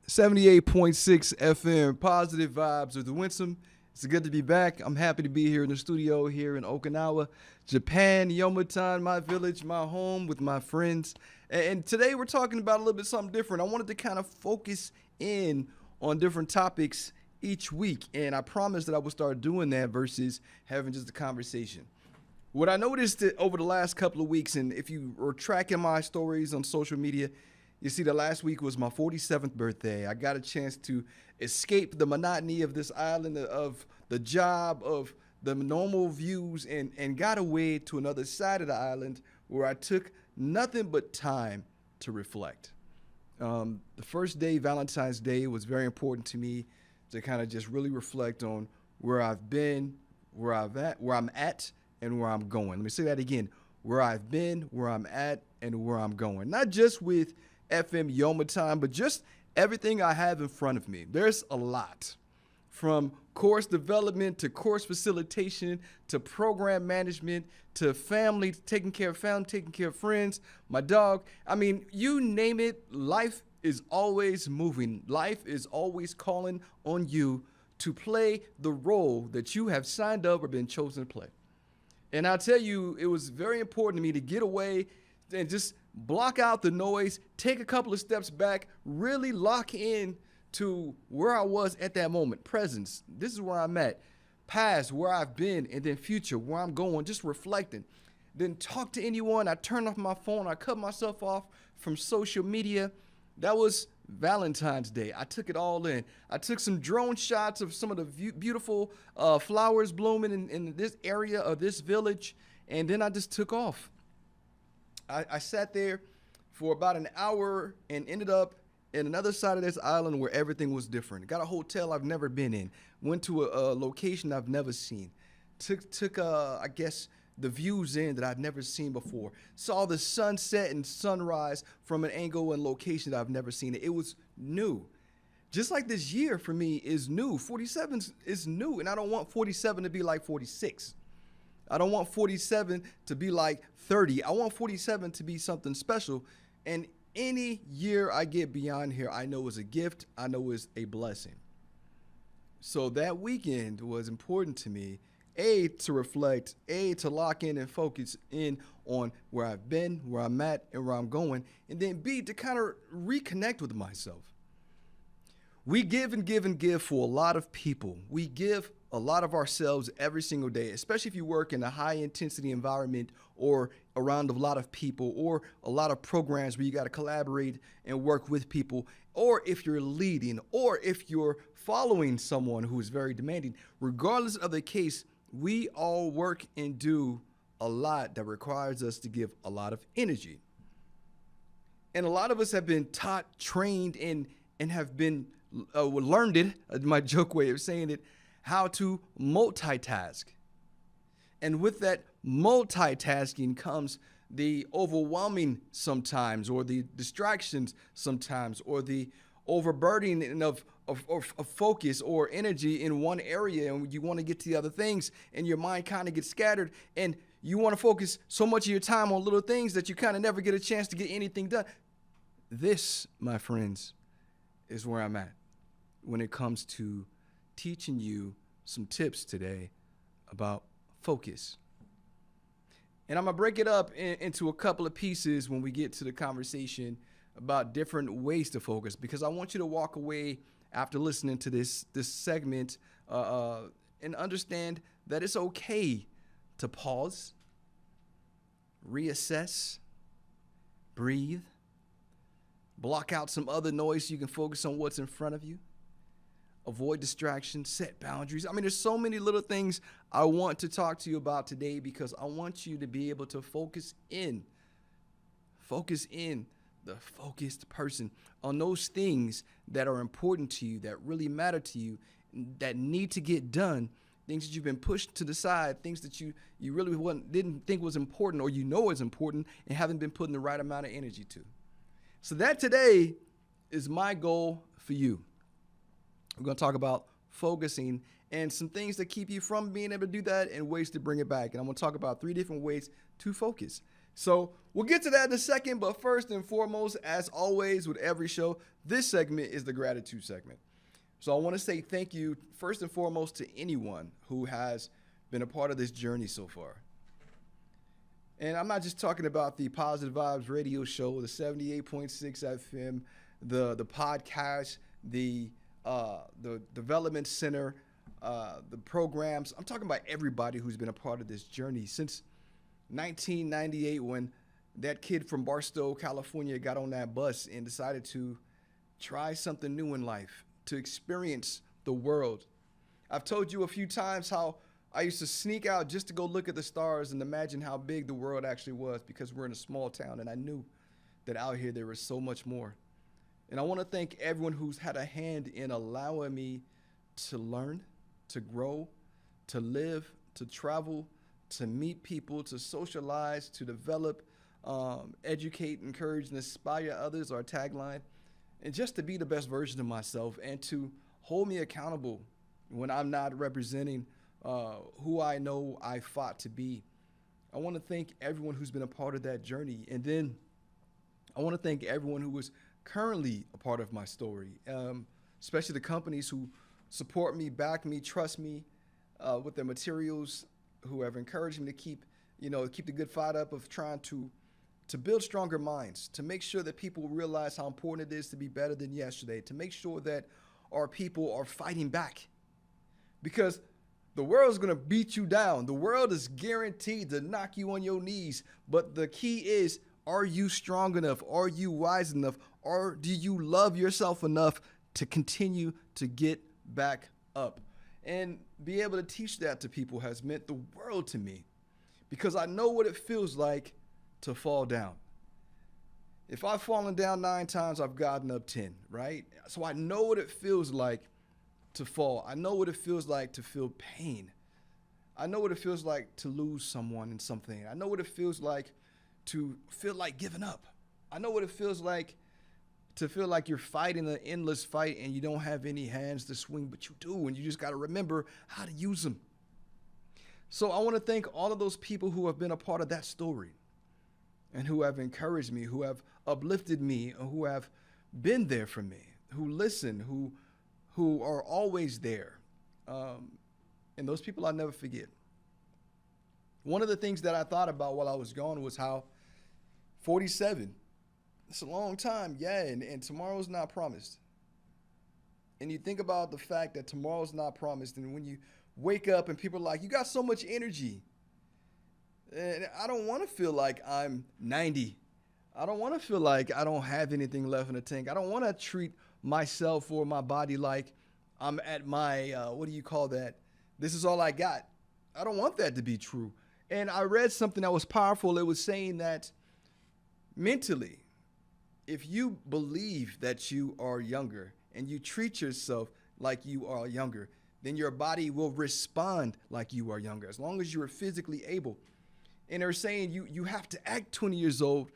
78.6 FM, positive vibes of the Winsome. It's good to be back. I'm happy to be here in the studio here in Okinawa, Japan, Yomitan, my village, my home with my friends. And today we're talking about a little bit something different. I wanted to kind of focus in on different topics each week, and I promised that I would start doing that versus having just a conversation. What I noticed that over the last couple of weeks, and if you were tracking my stories on social media, you see that last week was my 47th birthday. I got a chance to escape the monotony of this island, of the job, of the normal views, and got away to another side of the island where I took nothing but time to reflect. The first day, Valentine's Day, was very important to me to kind of just really reflect on where I've been, where I'm at, and where I'm going. Let me say that again: where I've been, where I'm at, and where I'm going. Not just with FM Yomitan, but just everything I have in front of me. There's a lot, from course development to course facilitation to program management to family, taking care of family, taking care of friends, my dog. I mean, you name it, life is always moving. Life is always calling on you to play the role that you have signed up or been chosen to play. And I'll tell you, it was very important to me to get away and just block out the noise, take a couple of steps back, really lock in to where I was at that moment. Presence, this is where I'm at. Past, where I've been, and then future, where I'm going, just reflecting. Then talk to anyone. I turned off my phone. I cut myself off from social media. That was Valentine's Day. I took it all in. I took some drone shots of some of the beautiful flowers blooming in this area of this village, and then I just took off. I sat there for about an hour and ended up in another side of this island where everything was different. Got a hotel I've never been in. Went to a location I've never seen. Took I guess, the views in that I've never seen before. Saw the sunset and sunrise from an angle and location that I've never seen. It was new. Just like this year for me is new. 47 is new, and I don't want 47 to be like 46. I don't want 47 to be like 30. I want 47 to be something special. And any year I get beyond here, I know is a gift. I know is a blessing. So that weekend was important to me, A, to reflect, A, to lock in and focus in on where I've been, where I'm at, and where I'm going, and then B, to kind of reconnect with myself. We give and give and give for a lot of people. We give a lot of ourselves every single day, especially if you work in a high intensity environment or around a lot of people or a lot of programs where you got to collaborate and work with people, or if you're leading, or if you're following someone who is very demanding. Regardless of the case, we all work and do a lot that requires us to give a lot of energy. And a lot of us have been taught, trained, and have been learned it, my joke way of saying it, how to multitask. And with that multitasking comes the overwhelming sometimes, or the distractions sometimes, or the overburdening of focus or energy in one area, and you want to get to the other things, and your mind kind of gets scattered, and you want to focus so much of your time on little things that you kind of never get a chance to get anything done. This, my friends, is where I'm at when it comes to teaching you some tips today about focus. And I'm going to break it up into a couple of pieces when we get to the conversation about different ways to focus, because I want you to walk away after listening to this segment and understand that it's okay to pause, reassess, breathe, block out some other noise so you can focus on what's in front of you. Avoid distractions, set boundaries. I mean, there's so many little things I want to talk to you about today, because I want you to be able to focus in, the focused person, on those things that are important to you, that really matter to you, that need to get done, things that you've been pushed to the side, things that you really didn't think was important, or you know is important and haven't been putting the right amount of energy to. So that today is my goal for you. We're going to talk about focusing and some things that keep you from being able to do that and ways to bring it back. And I'm going to talk about 3 different ways to focus. So we'll get to that in a second, but first and foremost, as always with every show, this segment is the gratitude segment. So I want to say thank you first and foremost to anyone who has been a part of this journey so far. And I'm not just talking about the Positive Vibes radio show, the 78.6 FM, the podcast, the development center, the programs. I'm talking about everybody who's been a part of this journey since 1998 when that kid from Barstow, California got on that bus and decided to try something new in life, to experience the world. I've told you a few times how I used to sneak out just to go look at the stars and imagine how big the world actually was because we're in a small town and I knew that out here there was so much more. And I want to thank everyone who's had a hand in allowing me to learn, to grow, to live, to travel, to meet people, to socialize, to develop, educate, encourage, and inspire others, our tagline, and just to be the best version of myself and to hold me accountable when I'm not representing who I know I fought to be. I want to thank everyone who's been a part of that journey. And then I want to thank everyone who is currently a part of my story, especially the companies who support me, back me, trust me with their materials, who have encouraged me to keep the good fight up of trying to build stronger minds, to make sure that people realize how important it is to be better than yesterday, to make sure that our people are fighting back. Because the world's going to beat you down. The world is guaranteed to knock you on your knees. But the key is, are you strong enough? Are you wise enough? Or do you love yourself enough to continue to get back up? And be able to teach that to people has meant the world to me because I know what it feels like to fall down. If I've fallen down 9 times, I've gotten up 10, right? So I know what it feels like to fall. I know what it feels like to feel pain. I know what it feels like to lose someone in something. I know what it feels like to feel like giving up. I know what it feels like to feel like you're fighting an endless fight and you don't have any hands to swing, but you do, and you just got to remember how to use them. So I want to thank all of those people who have been a part of that story and who have encouraged me, who have uplifted me, who have been there for me, who listen, who are always there. And those people I'll never forget. One of the things that I thought about while I was gone was how 47, it's a long time, yeah, and tomorrow's not promised. And you think about the fact that tomorrow's not promised, and when you wake up and people are like, you got so much energy. And I don't want to feel like I'm 90. I don't want to feel like I don't have anything left in the tank. I don't want to treat myself or my body like I'm at my, what do you call that? This is all I got. I don't want that to be true. And I read something that was powerful. It was saying that mentally, if you believe that you are younger and you treat yourself like you are younger, then your body will respond like you are younger, as long as you are physically able. And they're saying you have to act 20 years old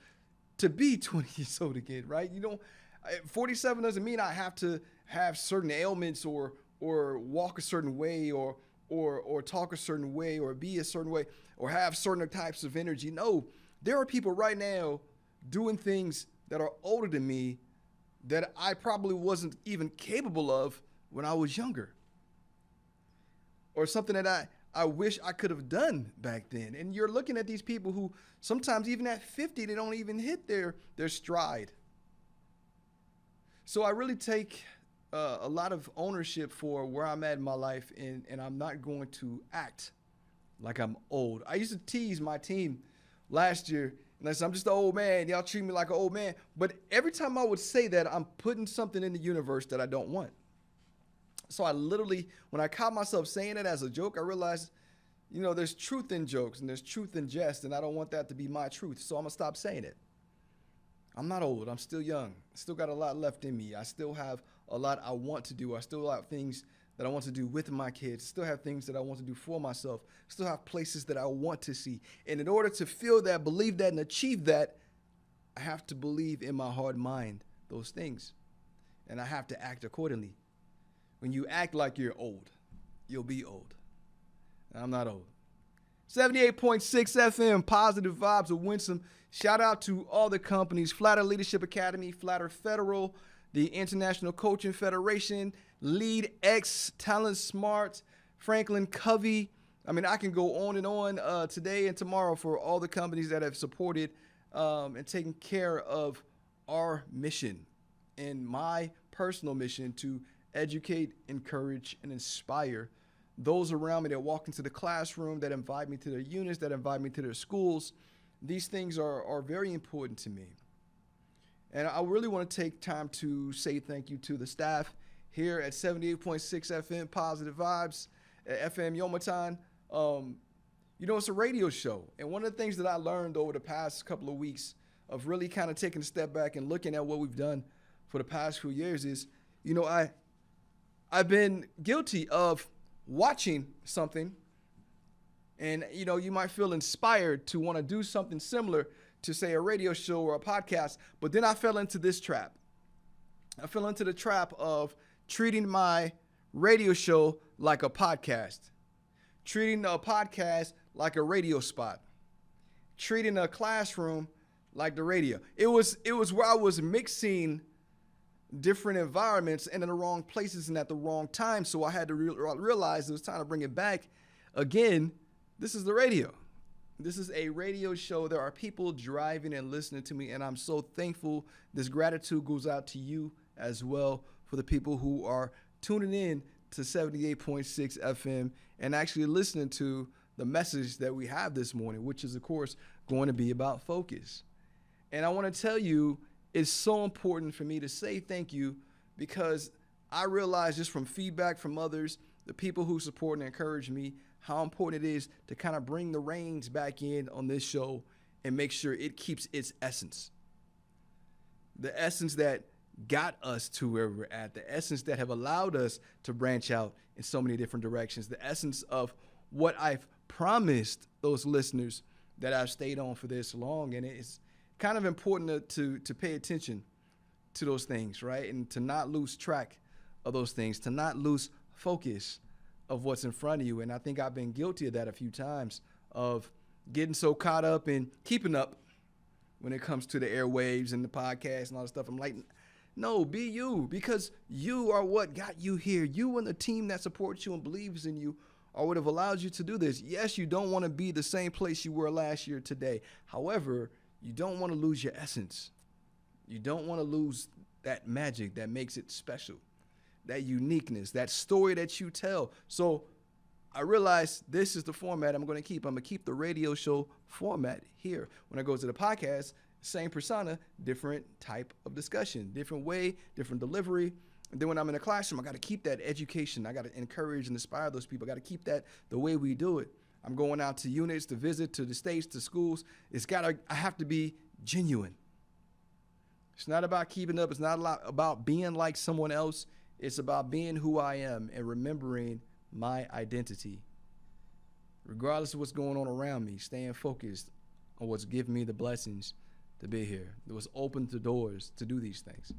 to be 20 years old again, right? 47 doesn't mean I have to have certain ailments or walk a certain way or talk a certain way or be a certain way or have certain types of energy. No, there are people right now doing things that are older than me that I probably wasn't even capable of when I was younger. Or something that I wish I could have done back then. And you're looking at these people who sometimes even at 50, they don't even hit their stride. So I really take a lot of ownership for where I'm at in my life, and I'm not going to act like I'm old. I used to tease my team last year, and I said, I'm just an old man. Y'all treat me like an old man. But every time I would say that, I'm putting something in the universe that I don't want. So I literally, when I caught myself saying it as a joke, I realized, there's truth in jokes and there's truth in jest, and I don't want that to be my truth. So I'm going to stop saying it. I'm not old. I'm still young. I still got a lot left in me. I still have a lot I want to do. I still have things that I want to do with my kids. Still have things that I want to do for myself. Still have places that I want to see. And in order to feel that, believe that, and achieve that, I have to believe in my heart and mind those things. And I have to act accordingly. When you act like you're old, you'll be old. And I'm not old. 78.6 FM, positive vibes of Winsome. Shout out to all the companies, Flatter Leadership Academy, Flatter Federal, the International Coaching Federation, Lead X, Talent Smart, Franklin Covey. I mean, I can go on and on today and tomorrow for all the companies that have supported and taken care of our mission and my personal mission to educate, encourage, and inspire those around me that walk into the classroom, that invite me to their units, that invite me to their schools. These things are very important to me. And I really want to take time to say thank you to the staff here at 78.6 FM, Positive Vibes, at FM Yomitan. It's a radio show. And one of the things that I learned over the past couple of weeks of really kind of taking a step back and looking at what we've done for the past few years is, I've been guilty of watching something and, you might feel inspired to want to do something similar to, say, a radio show or a podcast, but then I fell into this trap. I fell into the trap of treating my radio show like a podcast, treating a podcast like a radio spot, treating a classroom like the radio. It was where I was mixing different environments and in the wrong places and at the wrong time. So I had to realize it was time to bring it back again. This is the radio. This is a radio show. There are people driving and listening to me, and I'm so thankful. This gratitude goes out to you as well for the people who are tuning in to 78.6 FM and actually listening to the message that we have this morning, which is, of course, going to be about focus. And I want to tell you, it's so important for me to say thank you because I realize just from feedback from others, the people who support and encourage me, how important it is to kind of bring the reins back in on this show and make sure it keeps its essence. The essence that got us to where we're at, the essence that have allowed us to branch out in so many different directions, the essence of what I've promised those listeners that I've stayed on for this long. And it's kind of important to pay attention to those things, right? And to not lose track of those things, to not lose focus of what's in front of you. And I think I've been guilty of that a few times, of getting so caught up in keeping up when it comes to the airwaves and the podcast and all that stuff. I'm like, no, be you, because you are what got you here. You and the team that supports you and believes in you are what have allowed you to do this. Yes, you don't want to be the same place you were last year today. However, you don't want to lose your essence. You don't want to lose that magic that makes it special, that uniqueness, that story that you tell. So I realized this is the format I'm going to keep. I'm going to keep the radio show format here. When I go to the podcast, same persona, different type of discussion, different way, different delivery. And then when I'm in the classroom, I got to keep that education. I got to encourage and inspire those people. I got to keep that the way we do it. I'm going out to units, to visit, to the states, to schools. I have to be genuine. It's not about keeping up. It's not about being like someone else. It's about being who I am and remembering my identity. Regardless of what's going on around me, staying focused on what's giving me the blessings to be here. It was open the doors to do these things.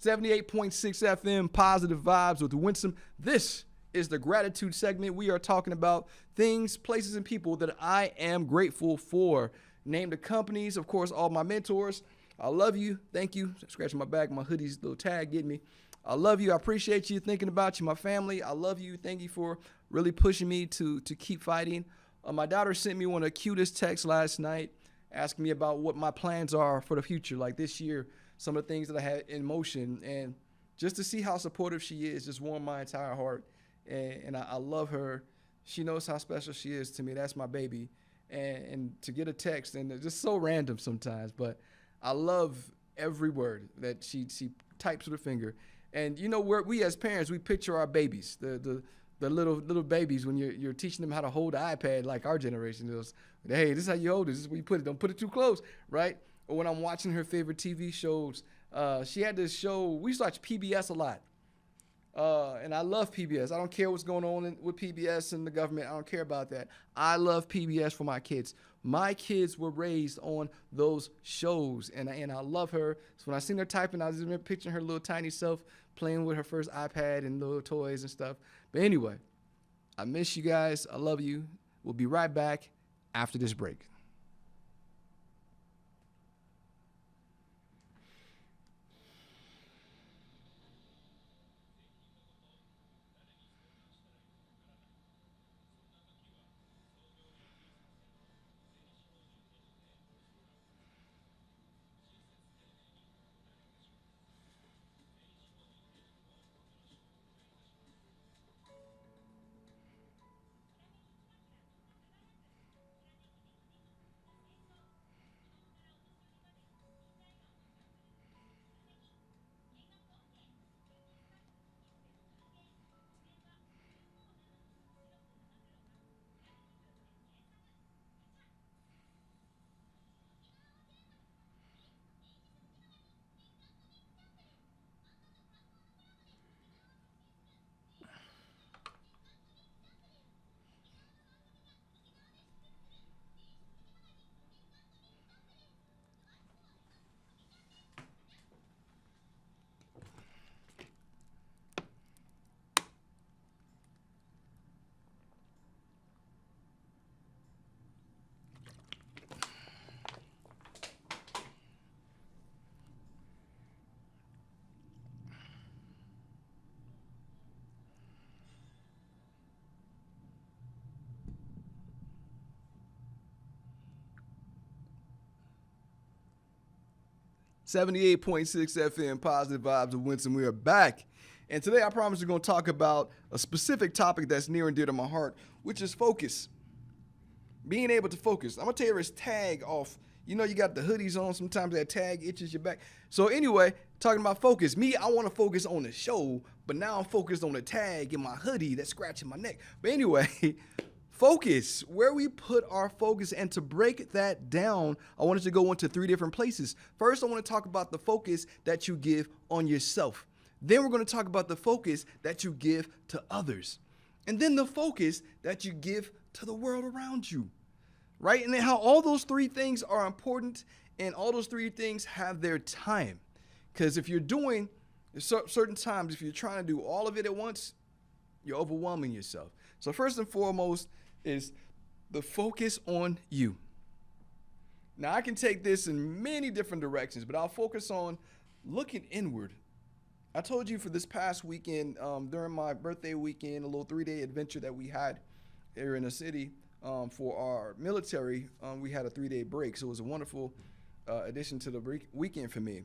78.6 FM, Positive Vibes with Winsome. This is the gratitude segment. We are talking about things, places, and people that I am grateful for. Name the companies, of course, all my mentors. I love you. Thank you. Scratching my back, my hoodie's little tag getting me. I love you. I appreciate you thinking about you, my family. I love you. Thank you for really pushing me to keep fighting. My daughter sent me one of the cutest texts last night asking me about what my plans are for the future, like this year, some of the things that I had in motion. And just to see how supportive she is just warmed my entire heart. And I love her. She knows how special she is to me. That's my baby. And to get a text, and it's just so random sometimes, but I love every word that she types with her finger. And we as parents, we picture our babies, the little babies when you're teaching them how to hold the iPad, like our generation is. Hey, this is how you hold it. This is where you put it. Don't put it too close, right? Or when I'm watching her favorite TV shows, she had this show. We used to watch PBS a lot. And I love PBS. I don't care what's going on with PBS and the government. I don't care about that. I love PBS for my kids. My kids were raised on those shows, and I love her. So when I seen her typing, I was just picturing her little tiny self playing with her first iPad and little toys and stuff. But anyway, I miss you guys. I love you. We'll be right back after this break. .6 FM, Positive Vibes of Winston. We are back. And today I promise we're going to talk about a specific topic that's near and dear to my heart, which is focus. Being able to focus. I'm going to tear his tag off. You know, you got the hoodies on. Sometimes that tag itches your back. So anyway, talking about focus. Me, I want to focus on the show, but now I'm focused on the tag in my hoodie that's scratching my neck. But anyway, focus, where we put our focus. And to break that down, I wanted to go into 3 different places. First, I want to talk about the focus that you give on yourself. Then we're going to talk about the focus that you give to others. And then the focus that you give to the world around you. Right? And then how all those 3 things are important, and all those 3 things have their time. Because if you're doing certain times, if you're trying to do all of it at once, you're overwhelming yourself. So first and foremost is the focus on you. Now, I can take this in many different directions, but I'll focus on looking inward. I told you for this past weekend, during my birthday weekend, a little 3-day adventure that we had here in the city for our military, we had a 3-day break. So it was a wonderful addition to the weekend for me.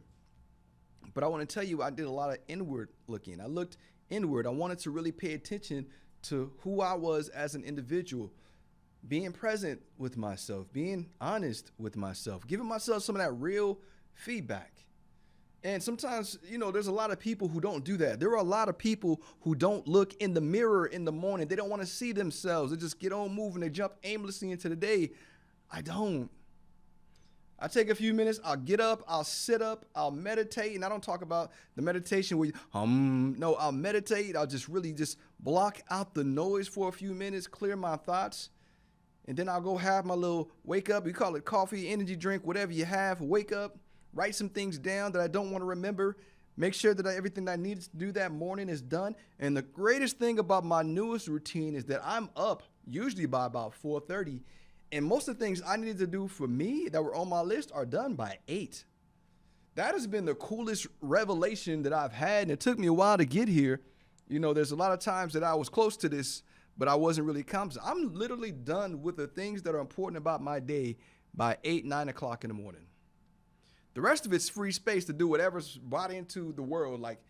But I want to tell you, I did a lot of inward looking. I looked inward. I wanted to really pay attention to who I was as an individual, being present with myself, being honest with myself, giving myself some of that real feedback. And sometimes, you know, there's a lot of people who don't do that. There are a lot of people who don't look in the mirror in the morning. They don't want to see themselves. They just get on moving. They jump aimlessly into the day. I don't. I take a few minutes. I'll get up. I'll sit up. I'll meditate. And I don't talk about the meditation where no, I'll meditate. I'll just really just block out the noise for a few minutes, clear my thoughts. And then I'll go have my little wake up. We call it coffee, energy drink, whatever you have. Wake up. Write some things down that I don't want to remember. Make sure that everything that I needed to do that morning is done. And the greatest thing about my newest routine is that I'm up usually by about 4:30. And most of the things I needed to do for me that were on my list are done by 8. That has been the coolest revelation that I've had. And it took me a while to get here. You know, there's a lot of times that I was close to this, but I wasn't really confident. I'm literally done with the things that are important about my day by 8, 9 o'clock in the morning. The rest of it's free space to do whatever's brought into the world, like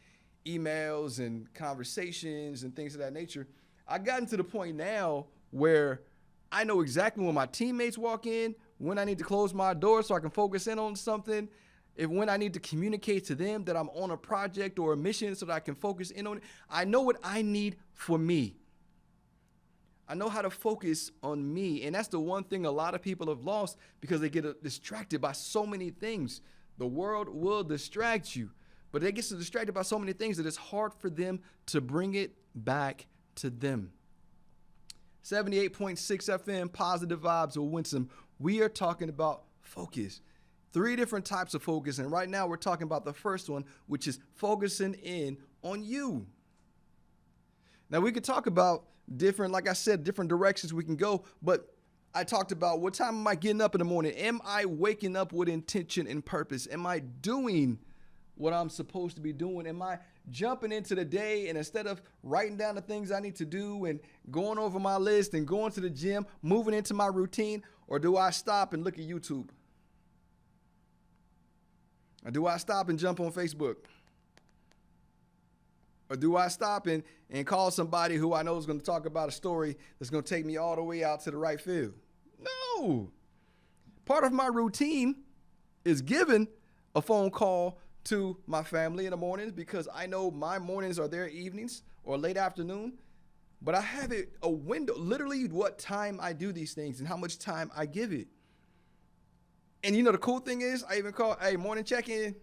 emails and conversations and things of that nature. I've gotten to the point now where I know exactly when my teammates walk in, when I need to close my door so I can focus in on something, when I need to communicate to them that I'm on a project or a mission so that I can focus in on it. I know what I need for me. I know how to focus on me. And that's the one thing a lot of people have lost because they get distracted by so many things. The world will distract you, but they get so distracted by so many things that it's hard for them to bring it back to them. 78.6 FM, Positive Vibes of Winston. We are talking about focus. 3 different types of focus. And right now we're talking about the first one, which is focusing in on you. Now we could talk about different, like I said, different directions we can go, but I talked about what time am I getting up in the morning? Am I waking up with intention and purpose? Am I doing what I'm supposed to be doing? Am I jumping into the day and instead of writing down the things I need to do and going over my list and going to the gym, moving into my routine, or do I stop and look at YouTube? Or do I stop and jump on Facebook? Or do I stop and call somebody who I know is going to talk about a story that's going to take me all the way out to the right field? No. Part of my routine is giving a phone call to my family in the mornings because I know my mornings are their evenings or late afternoon. But I have it a window, literally what time I do these things and how much time I give it. And you know, the cool thing is I even call, hey, morning check-in.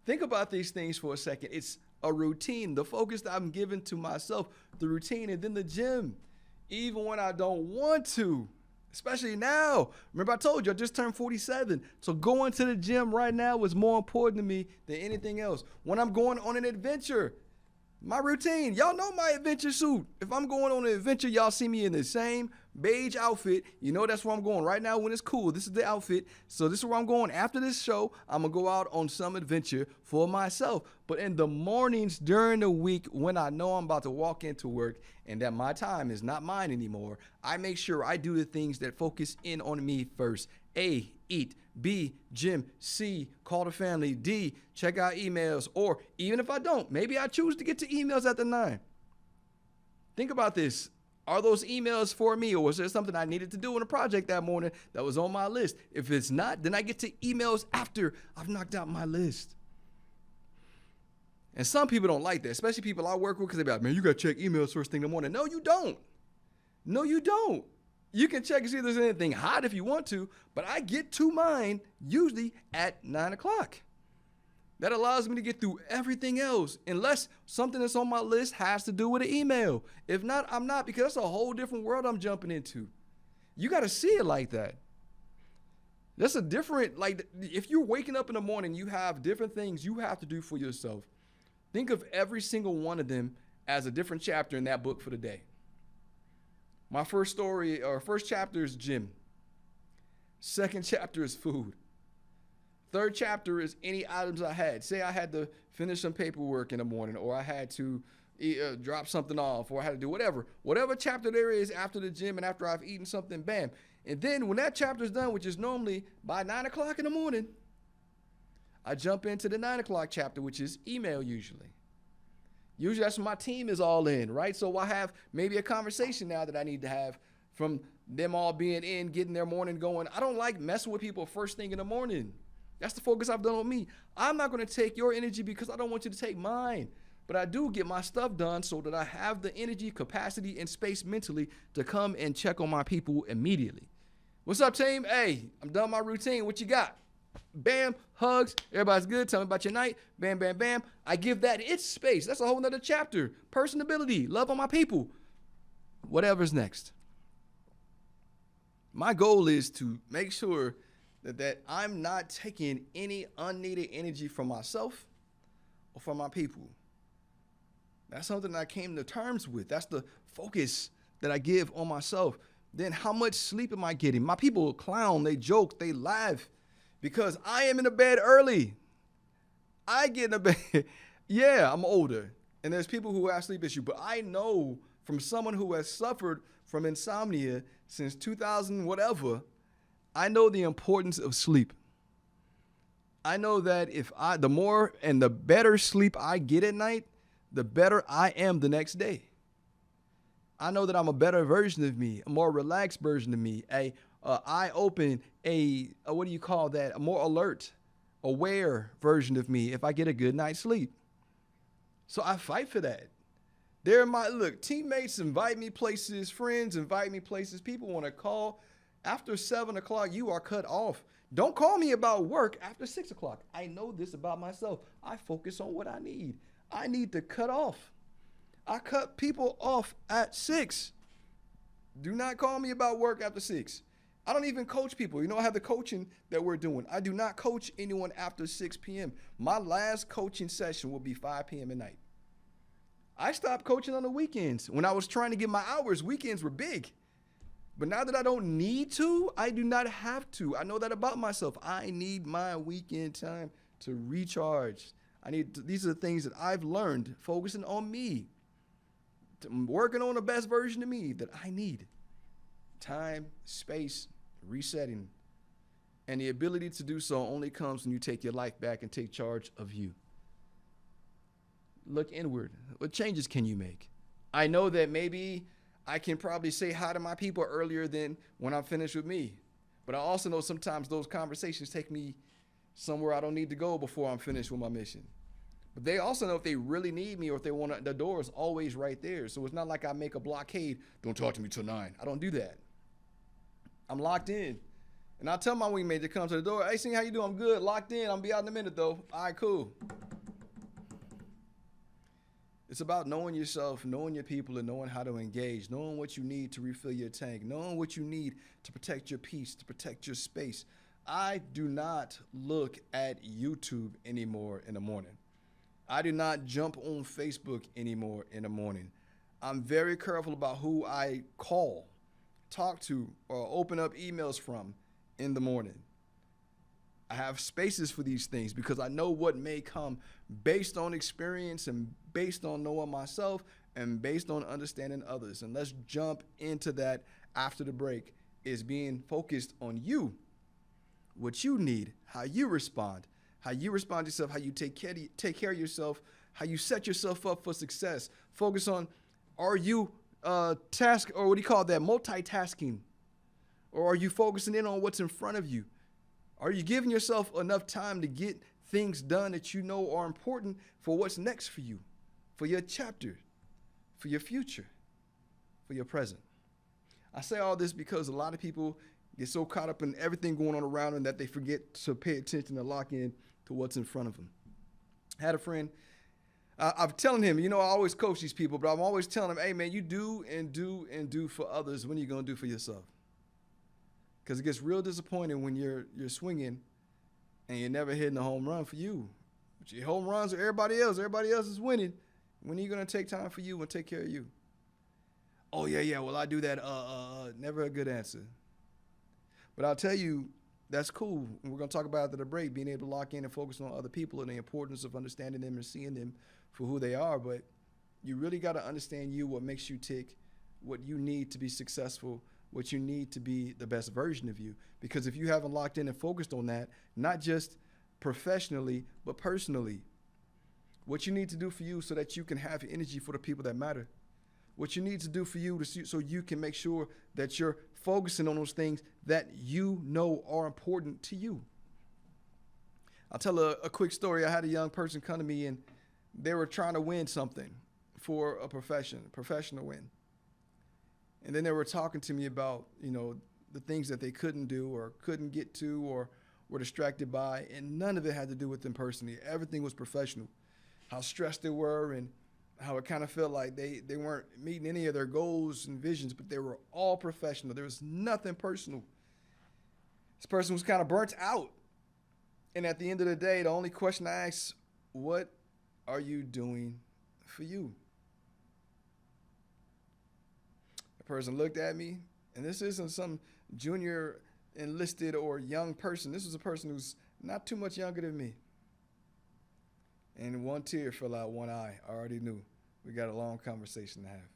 Think about these things for a second. It's a routine, the focus that I'm giving to myself, the routine, and then the gym, even when I don't want to, especially now. Remember I told you I just turned 47, so going to the gym right now is more important to me than anything else. When I'm going on an adventure, my routine, y'all know my adventure suit. If I'm going on an adventure, y'all see me in the same beige outfit. You know that's where I'm going right now when it's cool. This is the outfit. So this is where I'm going. After this show, I'm going to go out on some adventure for myself. But in the mornings during the week when I know I'm about to walk into work and that my time is not mine anymore, I make sure I do the things that focus in on me first. A, eat. B, gym. C, call the family. D, check out emails. Or even if I don't, maybe I choose to get to emails after 9. Think about this. Are those emails for me, or was there something I needed to do in a project that morning that was on my list? If it's not, then I get to emails after I've knocked out my list. And some people don't like that, especially people I work with, because they be like, man, you got to check emails first thing in the morning. No, you don't. No, you don't. You can check and see if there's anything hot if you want to, but I get to mine usually at 9 o'clock. That allows me to get through everything else, unless something that's on my list has to do with an email. If not, I'm not, because that's a whole different world I'm jumping into. You got to see it like that. That's a different, like, if you're waking up in the morning, you have different things you have to do for yourself. Think of every single one of them as a different chapter in that book for the day. My first chapter is gym. Second chapter is food. Third chapter is any items I had. Say I had to finish some paperwork in the morning, or I had to drop something off, or I had to do whatever. Whatever chapter there is after the gym and after I've eaten something, bam. And then when that chapter is done, which is normally by 9 o'clock in the morning, I jump into the 9 o'clock chapter, which is email usually. Usually that's when my team is all in, right? So I have maybe a conversation now that I need to have from them all being in, getting their morning going. I don't like messing with people first thing in the morning. That's the focus I've done on me. I'm not going to take your energy because I don't want you to take mine. But I do get my stuff done so that I have the energy, capacity, and space mentally to come and check on my people immediately. What's up, team? Hey, I'm done my routine. What you got? Bam, hugs, everybody's good. Tell me about your night. Bam, bam, bam. I give that its space. That's a whole nother chapter. Personability, love on my people. Whatever's next. My goal is to make sure that I'm not taking any unneeded energy from myself or from my people. That's something that I came to terms with. That's the focus that I give on myself. Then how much sleep am I getting? My people clown, they joke, they laugh because I am in the bed early. I get in the bed. Yeah, I'm older. And there's people who have sleep issues, but I know from someone who has suffered from insomnia since 2000 whatever, I know the importance of sleep. I know that the more and the better sleep I get at night, the better I am the next day. I know that I'm a better version of me, a more relaxed version of me, a eye-open, what do you call that? A more alert, aware version of me if I get a good night's sleep. So I fight for that. Teammates invite me places, friends invite me places, people want to call. After 7 o'clock, you are cut off. Don't call me about work after 6 o'clock. I know this about myself. I focus on what I need. I need to cut off. I cut people off at 6. Do not call me about work after 6. I don't even coach people. You know, I have the coaching that we're doing. I do not coach anyone after 6 p.m. My last coaching session will be 5 p.m. at night. I stopped coaching on the weekends. When I was trying to get my hours, weekends were big. But now that I don't need to, I do not have to. I know that about myself. I need my weekend time to recharge. These are the things that I've learned focusing on me, working on the best version of me that I need. Time, space, resetting. And the ability to do so only comes when you take your life back and take charge of you. Look inward. What changes can you make? I know that maybe I can probably say hi to my people earlier than when I'm finished with me. But I also know sometimes those conversations take me somewhere I don't need to go before I'm finished with my mission. But they also know if they really need me or if they want to, the door is always right there. So it's not like I make a blockade. Don't talk to me till 9. I don't do that. I'm locked in. And I'll tell my wingmate to come to the door. Hey, Sing, how you doing? I'm good. Locked in. I'll be out in a minute, though. All right, cool. It's about knowing yourself, knowing your people, and knowing how to engage, knowing what you need to refill your tank, knowing what you need to protect your peace, to protect your space. I do not look at YouTube anymore in the morning. I do not jump on Facebook anymore in the morning. I'm very careful about who I call, talk to, or open up emails from in the morning. I have spaces for these things because I know what may come based on experience and based on knowing myself and based on understanding others. And let's jump into that after the break, is being focused on you, what you need, how you respond to yourself, how you take care of yourself, how you set yourself up for success. Focus on, are you multitasking? Or are you focusing in on what's in front of you? Are you giving yourself enough time to get things done that you know are important for what's next for you, for your chapter, for your future, for your present? I say all this because a lot of people get so caught up in everything going on around them that they forget to pay attention and lock in to what's in front of them. I had a friend, I'm telling him, I always coach these people, but I'm always telling him, hey man, you do and do and do for others. When are you going to do for yourself? Because it gets real disappointing when you're swinging and you're never hitting a home run for you. But your home runs are everybody else. Everybody else is winning. When are you going to take time for you and take care of you? Oh, yeah, well, I do that. Never a good answer. But I'll tell you, that's cool. And we're going to talk about it at the break, being able to lock in and focus on other people and the importance of understanding them and seeing them for who they are. But you really got to understand you, what makes you tick, what you need to be successful, what you need to be the best version of you. Because if you haven't locked in and focused on that, not just professionally, but personally, what you need to do for you so that you can have energy for the people that matter, what you need to do for you so you can make sure that you're focusing on those things that you know are important to you. I'll tell a quick story. I had a young person come to me and they were trying to win something for a professional win. And then they were talking to me about, the things that they couldn't do or couldn't get to or were distracted by. And none of it had to do with them personally. Everything was professional. How stressed they were and how it kind of felt like they weren't meeting any of their goals and visions, but they were all professional. There was nothing personal. This person was kind of burnt out. And at the end of the day, the only question I asked, what are you doing for you? Person looked at me, and this isn't some junior enlisted or young person. This was a person who's not too much younger than me. And one tear fell out one eye. I already knew we got a long conversation to have.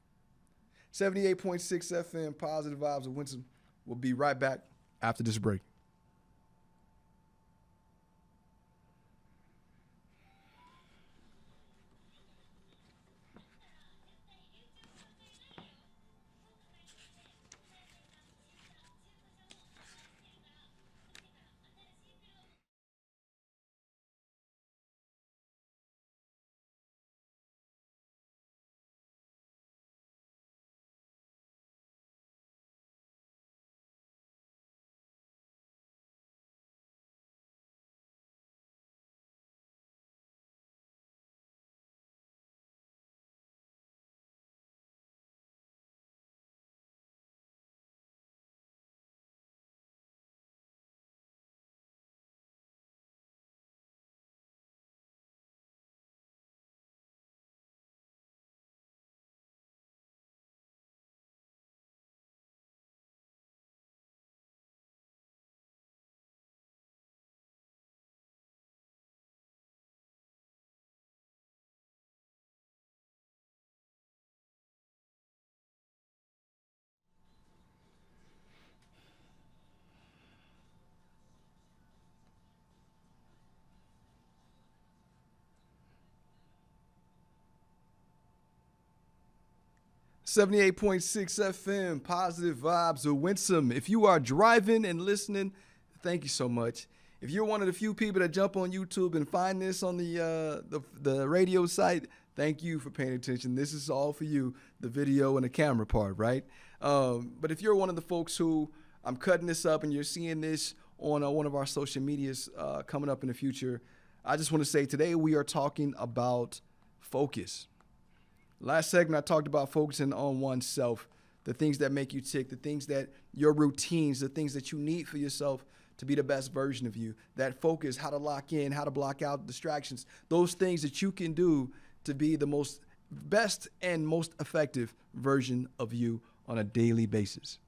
78.6 FM, Positive Vibes of Winston. We'll be right back after this break. 78.6 FM, positive vibes of Winsome. If you are driving and listening, thank you so much. If you're one of the few people that jump on YouTube and find this on the radio site, thank you for paying attention. This is all for you, the video and the camera part, right? But if you're one of the folks who I'm cutting this up and you're seeing this on one of our social medias coming up in the future, I just want to say today we are talking about focus. Last segment, I talked about focusing on oneself, the things that make you tick, the things that your routines, the things that you need for yourself to be the best version of you. That focus, how to lock in, how to block out distractions, those things that you can do to be the most best and most effective version of you on a daily basis.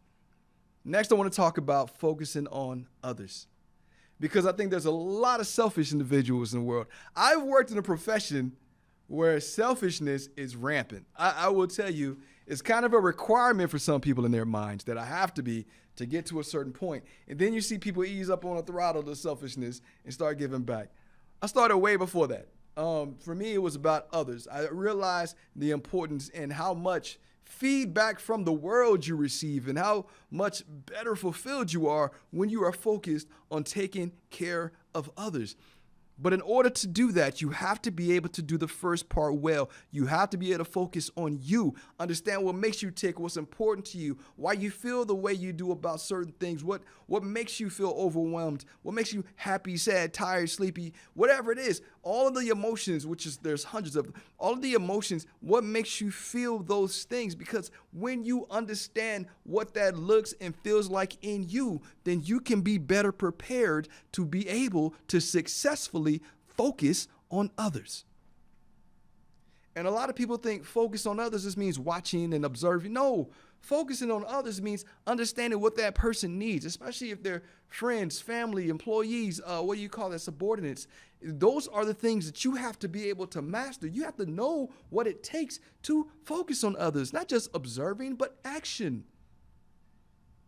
Next, I want to talk about focusing on others, because I think there's a lot of selfish individuals in the world. I've worked in a profession where selfishness is rampant. I will tell you, it's kind of a requirement for some people in their minds that I have to be to get to a certain point. And then you see people ease up on the throttle of the selfishness and start giving back. I started way before that. For me, it was about others. I realized the importance and how much feedback from the world you receive and how much better fulfilled you are when you are focused on taking care of others. But in order to do that, you have to be able to do the first part well. You have to be able to focus on you, understand what makes you tick, what's important to you, why you feel the way you do about certain things, what makes you feel overwhelmed, what makes you happy, sad, tired, sleepy, whatever it is. All of the emotions, which is there's hundreds of them, all of the emotions, what makes you feel those things? Because when you understand what that looks and feels like in you, then you can be better prepared to be able to successfully focus on others. And a lot of people think focus on others just means watching and observing. No, focusing on others means understanding what that person needs, especially if they're friends, family, employees, subordinates. Those are the things that you have to be able to master. You have to know what it takes to focus on others, not just observing, but action.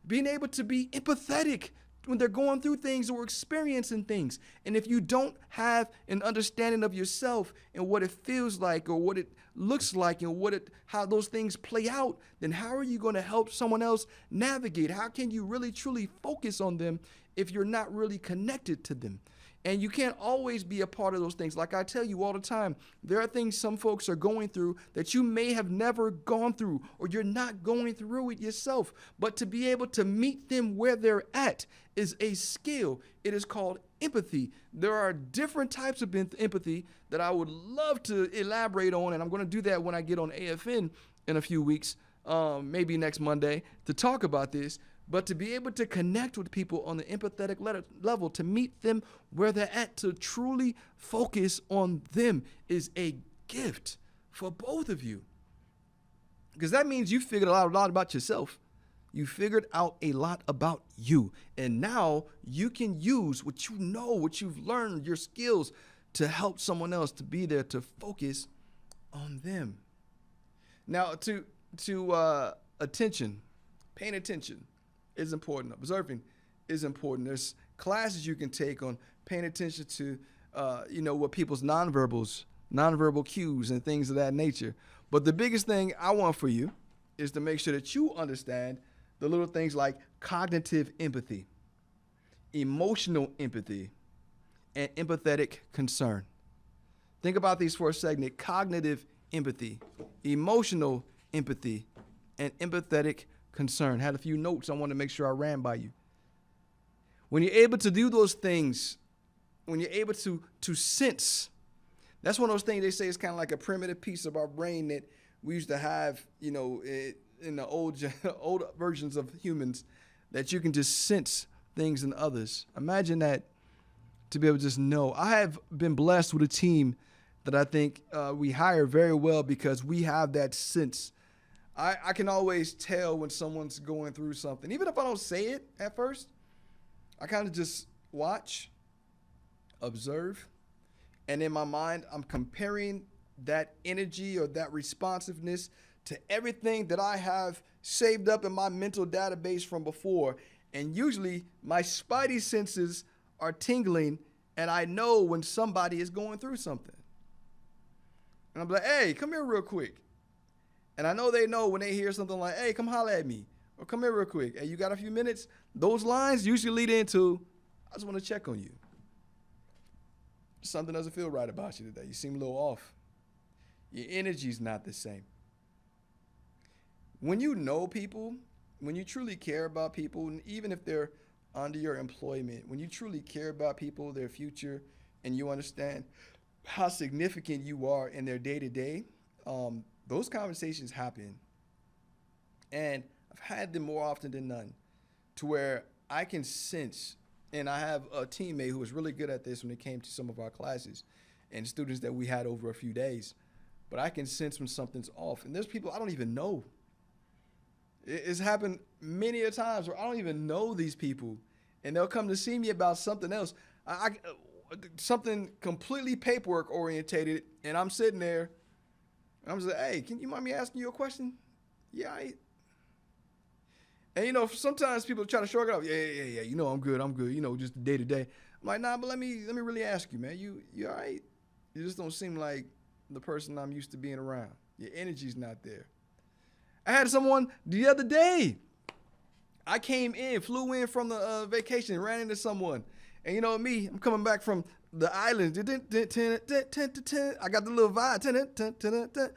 Being able to be empathetic when they're going through things or experiencing things. And if you don't have an understanding of yourself and what it feels like or what it looks like and how those things play out, then how are you going to help someone else navigate? How can you really truly focus on them if you're not really connected to them? And you can't always be a part of those things. Like I tell you all the time, there are things some folks are going through that you may have never gone through, or you're not going through it yourself. But to be able to meet them where they're at is a skill. It is called empathy. There are different types of empathy that I would love to elaborate on, and I'm going to do that when I get on AFN in a few weeks, maybe next Monday, to talk about this. But to be able to connect with people on the empathetic level, to meet them where they're at, to truly focus on them is a gift for both of you. Because that means you figured out a lot about yourself. You figured out a lot about you. And now you can use what you know, what you've learned, your skills, to help someone else, to be there, to focus on them. Now, to attention, paying attention is important. Observing is important. There's classes you can take on paying attention to, what people's nonverbal cues and things of that nature. But the biggest thing I want for you is to make sure that you understand the little things like cognitive empathy, emotional empathy, and empathetic concern. Think about these for a second. Cognitive empathy, emotional empathy, and empathetic concern. Had a few notes I want to make sure I ran by you. When you're able to do those things, when you're able to sense, that's one of those things they say is kind of like a primitive piece of our brain that we used to have, in the old versions of humans, that you can just sense things in others. Imagine that, to be able to just know. I have been blessed with a team that I think we hire very well because we have that sense. I can always tell when someone's going through something. Even if I don't say it at first, I kind of just watch, observe, and in my mind, I'm comparing that energy or that responsiveness to everything that I have saved up in my mental database from before. And usually my spidey senses are tingling, and I know when somebody is going through something. And I'm like, hey, come here real quick. And I know they know when they hear something like, hey, come holler at me, or come here real quick. Hey, you got a few minutes? Those lines usually lead into, I just want to check on you. Something doesn't feel right about you today. You seem a little off. Your energy's not the same. When you know people, when you truly care about people, and even if they're under your employment, when you truly care about people, their future, and you understand how significant you are in their day-to-day, those conversations happen. And I've had them more often than none, to where I can sense, and I have a teammate who was really good at this when it came to some of our classes and students that we had over a few days. But I can sense when something's off. And there's people I don't even know. It's happened many a times where I don't even know these people, and they'll come to see me about something else, something completely paperwork orientated, and I'm sitting there, and I'm just like, hey, can you mind me asking you a question? Yeah, and sometimes people try to shrug it off. Yeah. I'm good. Just day to day. I'm like, nah, but let me really ask you, man. You all right? You just don't seem like the person I'm used to being around. Your energy's not there. I had someone the other day. I flew in from the vacation, ran into someone. And me, I'm coming back from the islands. I got the little vibe.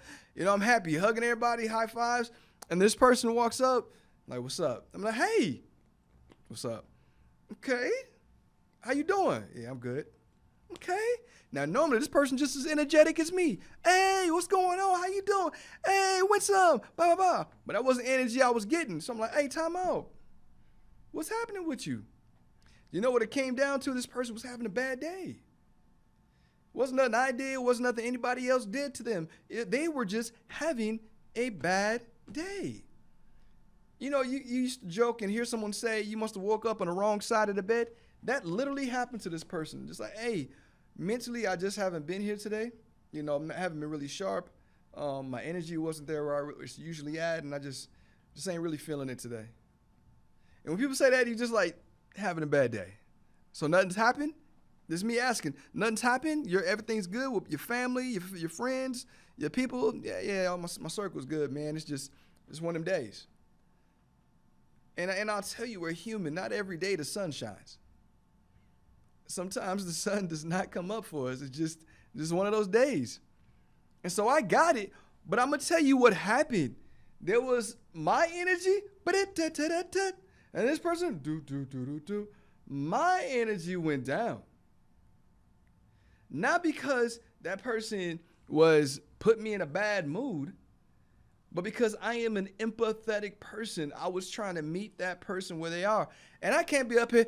I'm happy, hugging everybody, high fives. And this person walks up, like, what's up? I'm like, hey, what's up? Okay. How you doing? Yeah, I'm good. Okay. Now, normally this person just as energetic as me. Hey, what's going on? How you doing? Hey, what's up? Blah, blah, blah. But that wasn't energy I was getting. So I'm like, hey, time out. What's happening with you? You know what it came down to? This person was having a bad day. Wasn't nothing I did. Wasn't nothing anybody else did to them. They were just having a bad day. You used to joke and hear someone say, you must have woke up on the wrong side of the bed. That literally happened to this person. Just like, hey, mentally, I just haven't been here today. I haven't been really sharp. My energy wasn't there where I was usually at, and I just ain't really feeling it today. And when people say that, you just like having a bad day. So nothing's happened? This is me asking. Nothing's happened? Everything's good with your family, your friends, your people? Yeah, my circle's good, man. It's one of them days. And I'll tell you, we're human. Not every day the sun shines. Sometimes the sun does not come up for us. It's just one of those days. And so I got it, but I'm going to tell you what happened. There was my energy, and this person, my energy went down. Not because that person was putting me in a bad mood, but because I am an empathetic person. I was trying to meet that person where they are. And I can't be up here,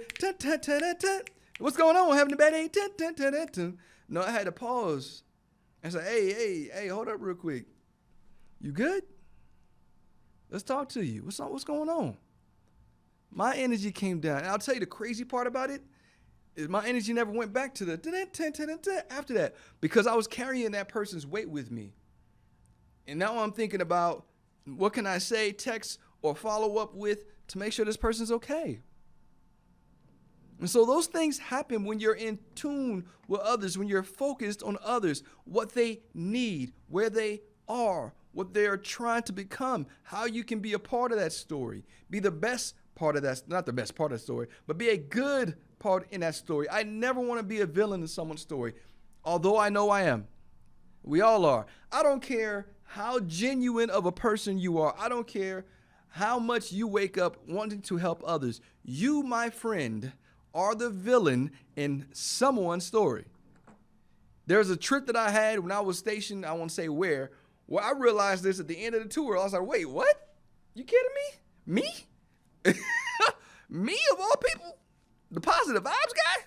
what's going on? Having a bad day? No, I had to pause and say, hey, hold up real quick. You good? Let's talk to you. What's going on? My energy came down. And I'll tell you the crazy part about it is my energy never went back to the after that, because I was carrying that person's weight with me. And now I'm thinking about, what can I say, text, or follow up with to make sure this person's okay? And so those things happen when you're in tune with others, when you're focused on others, what they need, where they are, what they're trying to become, how you can be a part of that story, be the best part of that, not the best part of the story, but be a good part in that story. I never want to be a villain in someone's story, although I know I am. We all are. I don't care how genuine of a person you are. I don't care how much you wake up wanting to help others. You, my friend, are the villain in someone's story. There's a trip that I had when I was stationed, I won't say where I realized this at the end of the tour. I was like, wait, what? You kidding me? Me? Me of all people? The positive vibes guy?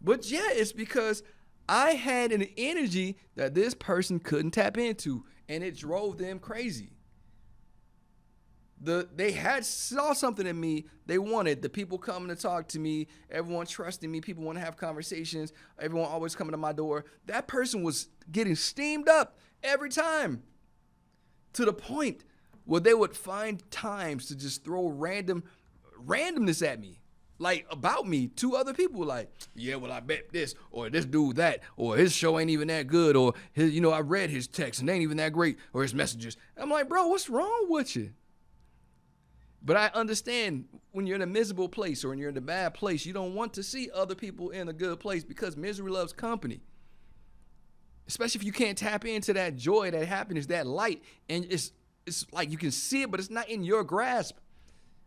But yeah, it's because I had an energy that this person couldn't tap into, and it drove them crazy. They saw something in me they wanted. The people coming to talk to me, everyone trusting me, people want to have conversations, everyone always coming to my door. That person was getting steamed up every time, to the point where they would find times to just throw randomness at me. like about me to other people, like, yeah, well, I bet this, or this dude that, or his show ain't even that good, or his, I read his text and they ain't even that great, or his messages. I'm like, bro, what's wrong with you? But I understand when you're in a miserable place or when you're in a bad place, you don't want to see other people in a good place because misery loves company. Especially if you can't tap into that joy, that happiness, that light, and it's like you can see it, but it's not in your grasp.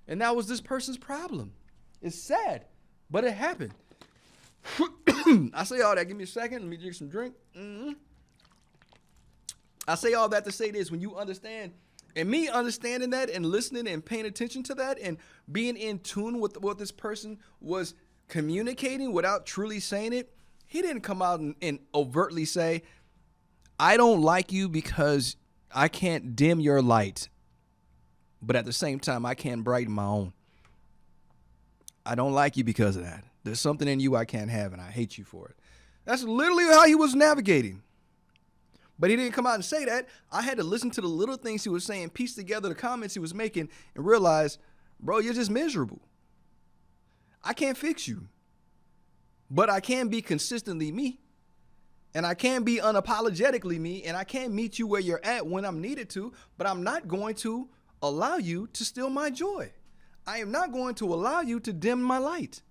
And that was this person's problem. It's sad, but it happened. I say all that. Give me a second. Let me drink some drink. I say all that to say this. When you understand, and me understanding that and listening and paying attention to that and being in tune with what this person was communicating without truly saying it, he didn't come out and overtly say, I don't like you because I can't dim your light, but at the same time, I can't brighten my own. I don't like you because of that. There's something in you I can't have, and I hate you for it. That's literally how he was navigating. But he didn't come out and say that. I had to listen to the little things he was saying, piece together the comments he was making, and realize, bro, you're just miserable. I can't fix you. But I can be consistently me. And I can be unapologetically me. And I can meet you where you're at when I'm needed to. But I'm not going to allow you to steal my joy. I am not going to allow you to dim my light.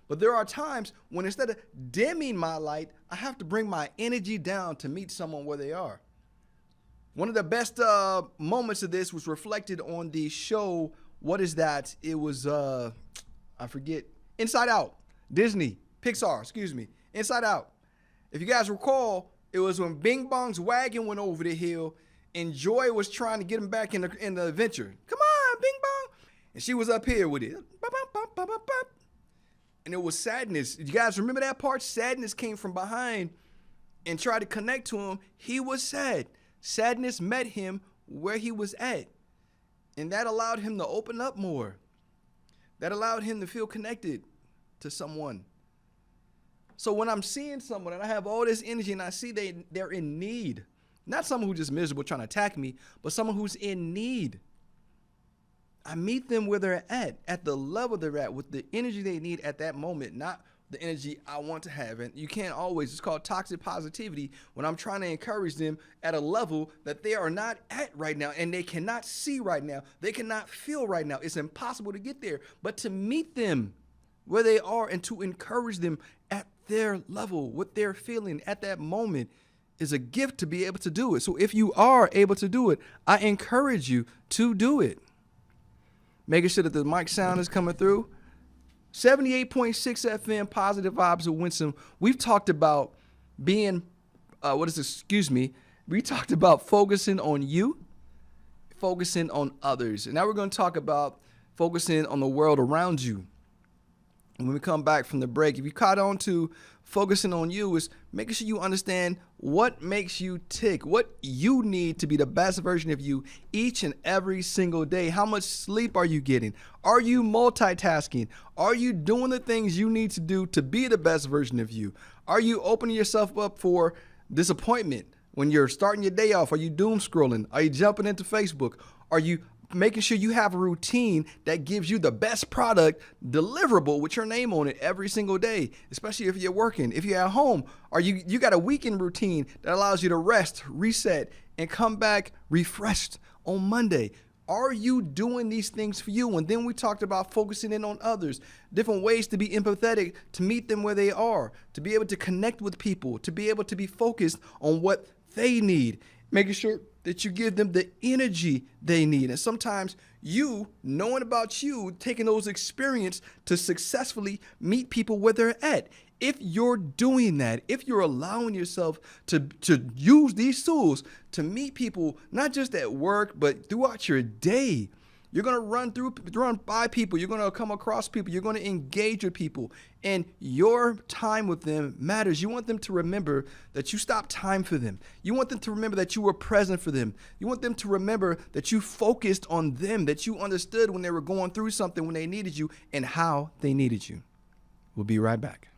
But there are times when instead of dimming my light, I have to bring my energy down to meet someone where they are. One of the best moments of this was reflected on the show. What is that? It was, I forget, Inside Out. Disney, Pixar, excuse me. Inside Out. If you guys recall, it was when Bing Bong's wagon went over the hill and Joy was trying to get him back in the adventure. Come on, Bing Bong. And she was up here with it. And it was sadness. You guys remember that part? Sadness came from behind and tried to connect to him. He was sad. Sadness met him where he was at. And that allowed him to open up more. That allowed him to feel connected to someone. So when I'm seeing someone and I have all this energy and I see they're in need, not someone who's just miserable trying to attack me, but someone who's in need, I meet them where they're at the level they're at, with the energy they need at that moment, not the energy I want to have. And you can't always, it's called toxic positivity, when I'm trying to encourage them at a level that they are not at right now and they cannot see right now. They cannot feel right now. It's impossible to get there. But to meet them where they are and to encourage them at their level, what they're feeling at that moment, is a gift to be able to do it. So if you are able to do it, I encourage you to do it. Making sure that the mic sound is coming through. 78.6 FM, Positive Vibes of Winsome. We've talked about being, we talked about focusing on you, focusing on others. And now we're going to talk about focusing on the world around you. And when we come back from the break, if you caught on to focusing on you, is making sure you understand what makes you tick, what you need to be the best version of you each and every single day. How much sleep are you getting? Are you multitasking? Are you doing the things you need to do to be the best version of you? Are you opening yourself up for disappointment when you're starting your day off? Are you doom scrolling? Are you jumping into Facebook? Are you making sure you have a routine that gives you the best product deliverable with your name on it every single day, especially if you're working? If you're at home, or you got a weekend routine that allows you to rest, reset, and come back refreshed on Monday? Are you doing these things for you? And then we talked about focusing in on others, different ways to be empathetic, to meet them where they are, to be able to connect with people, to be able to be focused on what they need, making sure that you give them the energy they need. And sometimes you, knowing about you, taking those experiences to successfully meet people where they're at. If you're doing that, if you're allowing yourself to use these tools to meet people, not just at work, but throughout your day, you're going to run by people. You're going to come across people. You're going to engage with people. And your time with them matters. You want them to remember that you stopped time for them. You want them to remember that you were present for them. You want them to remember that you focused on them, that you understood when they were going through something, when they needed you, and how they needed you. We'll be right back.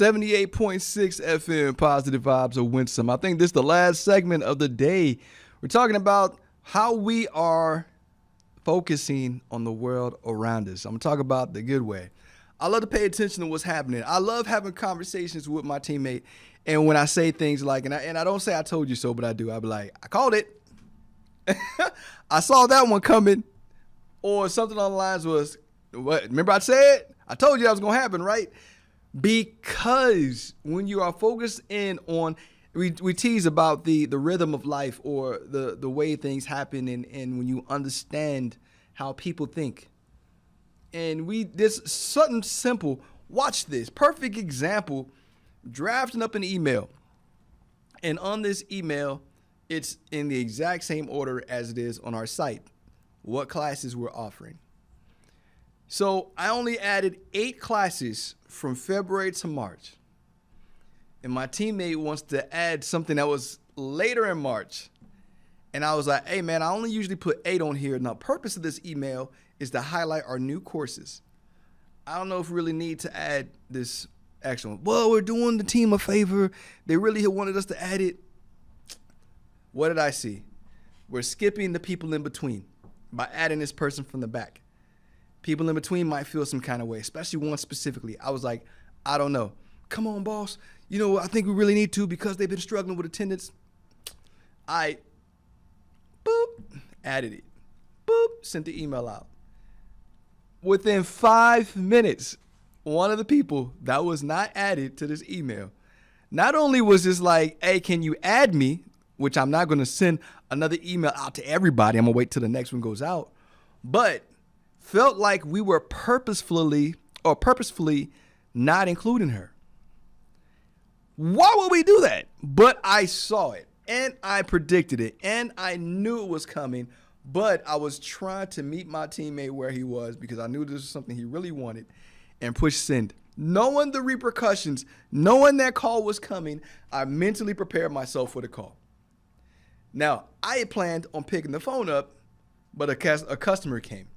78.6 FM, Positive Vibes of Winsome. I think this is the last segment of the day. We're talking about how we are focusing on the world around us. I'm going to talk about the good way. I love to pay attention to what's happening. I love having conversations with my teammate. And when I say things like, and I don't say I told you so, but I do. I'll be like, I called it. I saw that one coming. Or something on the lines was, what? Remember I said? I told you that was going to happen, right? Because when you are focused in on, we tease about the rhythm of life or the way things happen and when you understand how people think. And there's something simple. Watch this. Perfect example. Drafting up an email. And on this email, it's in the exact same order as it is on our site. What classes we're offering. So I only added 8 classes from February to March. And my teammate wants to add something that was later in March. And I was like, hey, man, I only usually put 8 on here. Now, the purpose of this email is to highlight our new courses. I don't know if we really need to add this extra one. Well, we're doing the team a favor. They really wanted us to add it. What did I see? We're skipping the people in between by adding this person from the back. People in between might feel some kind of way, especially one specifically. I was like, I don't know. Come on, boss. You know, I think we really need to because they've been struggling with attendance. I, added it. Sent the email out. Within 5 minutes, one of the people that was not added to this email, not only was this like, hey, can you add me? Which I'm not going to send another email out to everybody. I'm going to wait till the next one goes out. But felt like we were purposefully not including her. Why would we do that? But I saw it and I predicted it and I knew it was coming. But I was trying to meet my teammate where he was because I knew this was something he really wanted and push send. Knowing the repercussions, knowing that call was coming, I mentally prepared myself for the call. Now, I had planned on picking the phone up, but a customer came.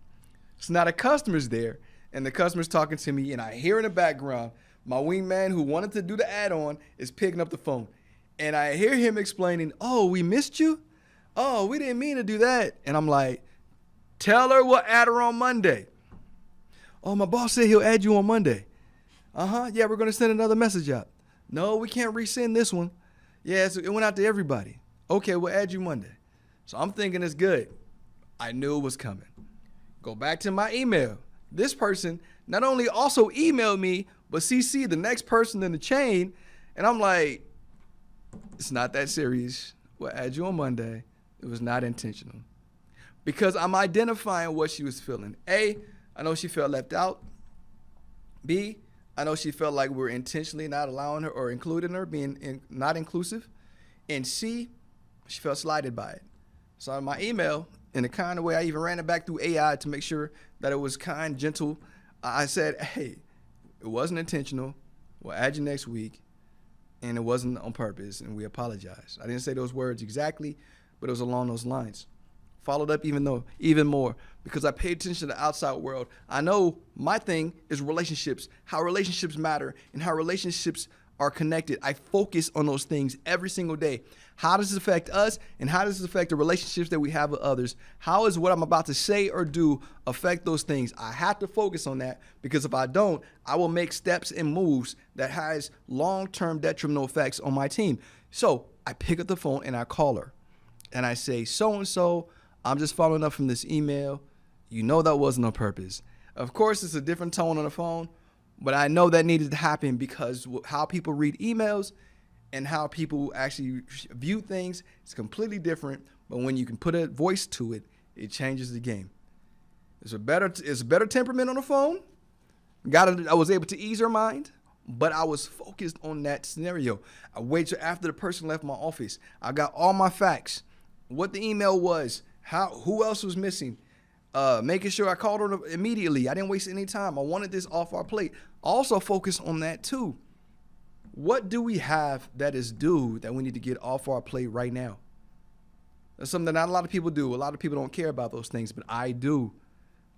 So now the customer's there, and the customer's talking to me, and I hear in the background, my wingman who wanted to do the add-on is picking up the phone. And I hear him explaining, oh, we missed you? Oh, we didn't mean to do that. And I'm like, tell her we'll add her on Monday. Oh, my boss said he'll add you on Monday. Yeah, we're going to send another message out. No, we can't resend this one. Yeah, so it went out to everybody. Okay, we'll add you Monday. So I'm thinking it's good. I knew it was coming. Go back to my email. This person not only also emailed me, but CC the next person in the chain. And I'm like, it's not that serious. We'll add you on Monday. It was not intentional. Because I'm identifying what she was feeling. A, I know she felt left out. B, I know she felt like we're intentionally not allowing her or including her, being not inclusive. And C, she felt slighted by it. So in my email, in the kind of way, I even ran it back through AI to make sure that it was kind, gentle. I said, hey, it wasn't intentional. We'll add you next week. And it wasn't on purpose, and we apologize. I didn't say those words exactly, but it was along those lines. Followed up even more, because I pay attention to the outside world. I know my thing is relationships, how relationships matter, and how relationships are connected. I focus on those things every single day. How does this affect us, and how does this affect the relationships that we have with others? How is what I'm about to say or do affect those things? I have to focus on that, because if I don't, I will make steps and moves that has long-term detrimental effects on my team. So I pick up the phone and I call her, and I say, so-and-so, I'm just following up from this email. You know that wasn't on purpose. Of course, it's a different tone on the phone, but I know that needed to happen because how people read emails and how people actually view things is completely different. But when you can put a voice to it, it changes the game. It's a better temperament on the phone. I was able to ease her mind, but I was focused on that scenario. I waited after the person left my office. I got all my facts, what the email was, who else was missing, making sure I called her immediately. I didn't waste any time. I wanted this off our plate. Also focus on that too. What do we have that is due that we need to get off our plate right now? That's something that not a lot of people do. A lot of people don't care about those things, but I do.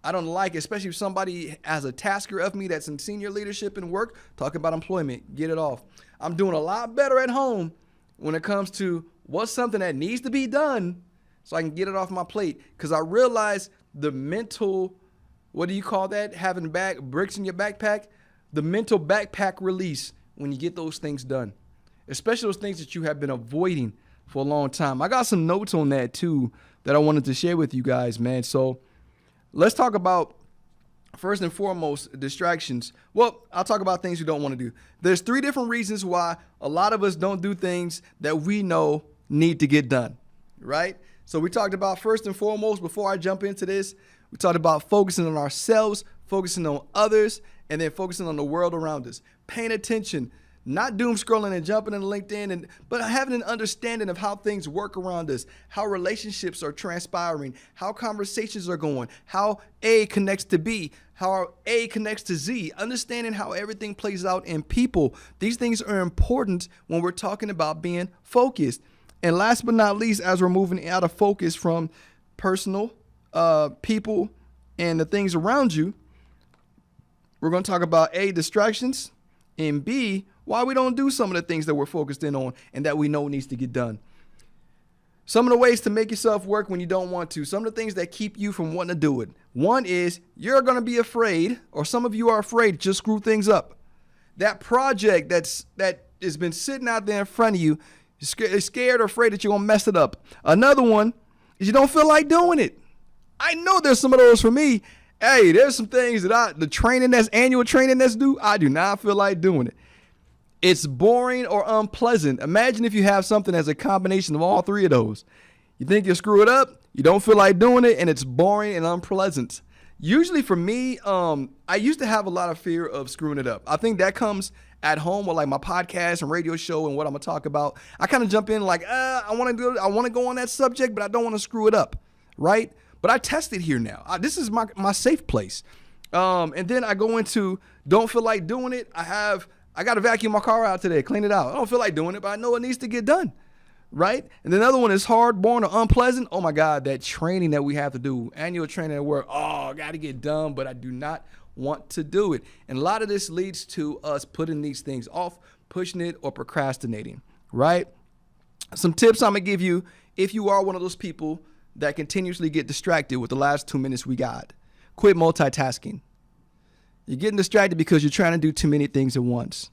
I don't like, especially if somebody has a tasker of me that's in senior leadership and work, talking about employment, get it off. I'm doing a lot better at home when it comes to what's something that needs to be done so I can get it off my plate. Because I realize the mental, what do you call that? Having bricks in your backpack? The mental backpack release when you get those things done, especially those things that you have been avoiding for a long time. I got some notes on that too that I wanted to share with you guys, man. So let's talk about, first and foremost, distractions. Well, I'll talk about things you don't want to do. There's 3 different reasons why a lot of us don't do things that we know need to get done, right? So we talked about, first and foremost, before I jump into this, we talked about focusing on ourselves, focusing on others, and then focusing on the world around us. Paying attention, not doom scrolling and jumping in LinkedIn, but having an understanding of how things work around us, how relationships are transpiring, how conversations are going, how A connects to B, how A connects to Z, understanding how everything plays out in people. These things are important when we're talking about being focused. And last but not least, as we're moving out of focus from personal, people, and the things around you, we're going to talk about A, distractions, and B, why we don't do some of the things that we're focused in on and that we know needs to get done. Some of the ways to make yourself work when you don't want to. Some of the things that keep you from wanting to do it. One is you're going to be afraid, or some of you are afraid to just screw things up. That project that has been sitting out there in front of you, you're scared or afraid that you're going to mess it up. Another one is you don't feel like doing it. I know there's some of those for me. Hey, there's some things that the annual training that's due, I do not feel like doing it. It's boring or unpleasant. Imagine if you have something as a combination of all 3 of those. You think you'll screw it up, you don't feel like doing it, and it's boring and unpleasant. Usually for me, I used to have a lot of fear of screwing it up. I think that comes at home with like my podcast and radio show and what I'm gonna talk about. I kind of jump in like, I want to go on that subject, but I don't want to screw it up, right? But I test it here now. This is my safe place. And then I go into don't feel like doing it. I got to vacuum my car out today, clean it out. I don't feel like doing it, but I know it needs to get done, right? And the other one is hard, boring, or unpleasant. Oh my God, that training that we have to do, annual training at work. Oh, I got to get done, but I do not want to do it. And a lot of this leads to us putting these things off, pushing it, or procrastinating, right? Some tips I'm going to give you if you are one of those people that continuously get distracted with the last 2 minutes we got. Quit multitasking. You're getting distracted because you're trying to do too many things at once.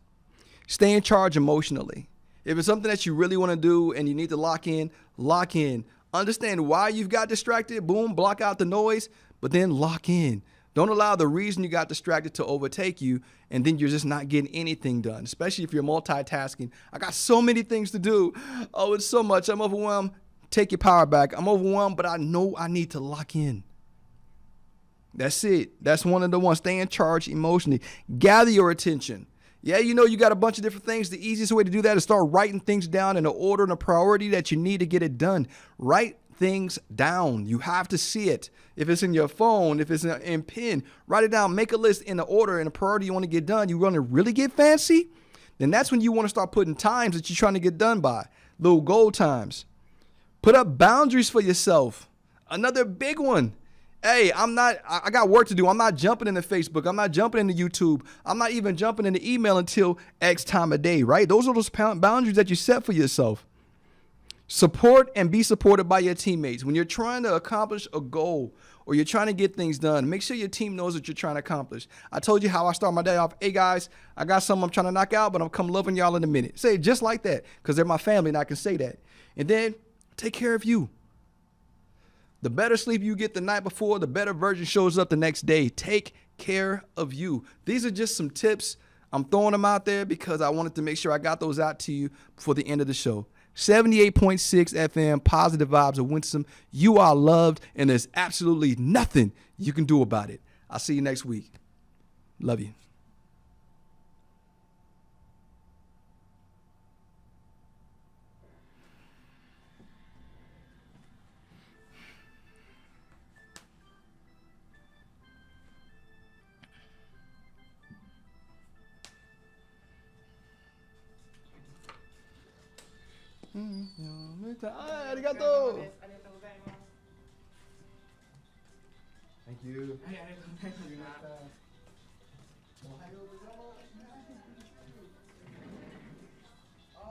Stay in charge emotionally. If it's something that you really want to do and you need to lock in, lock in. Understand why you've got distracted. Boom, block out the noise, but then lock in. Don't allow the reason you got distracted to overtake you, and then you're just not getting anything done, especially if you're multitasking. I got so many things to do. Oh, it's so much. I'm overwhelmed. Take your power back. I'm overwhelmed, but I know I need to lock in. That's it. That's one of the ones. Stay in charge emotionally. Gather your attention. Yeah, you know you got a bunch of different things. The easiest way to do that is start writing things down in the order and the priority that you need to get it done. Write things down. You have to see it. If it's in your phone, if it's in pen, write it down. Make a list in the order and the priority you want to get done. You want to really get fancy? Then that's when you want to start putting times that you're trying to get done by. Little goal times. Put up boundaries for yourself. Another big one. Hey, I got work to do. I'm not jumping into Facebook. I'm not jumping into YouTube. I'm not even jumping into email until X time of day, right? Those are those boundaries that you set for yourself. Support and be supported by your teammates. When you're trying to accomplish a goal or you're trying to get things done, make sure your team knows what you're trying to accomplish. I told you how I start my day off. Hey, guys, I got something I'm trying to knock out, but I'm come loving y'all in a minute. Say it just like that because they're my family and I can say that. And then take care of you. The better sleep you get the night before, the better version shows up the next day. Take care of you. These are just some tips. I'm throwing them out there because I wanted to make sure I got those out to you before the end of the show. 78.6 FM, Positive Vibes of Winsome. You are loved, and there's absolutely nothing you can do about it. I'll see you next week. Love you. Arigato. Thank you.はい、ありがとうございます。おはようございます。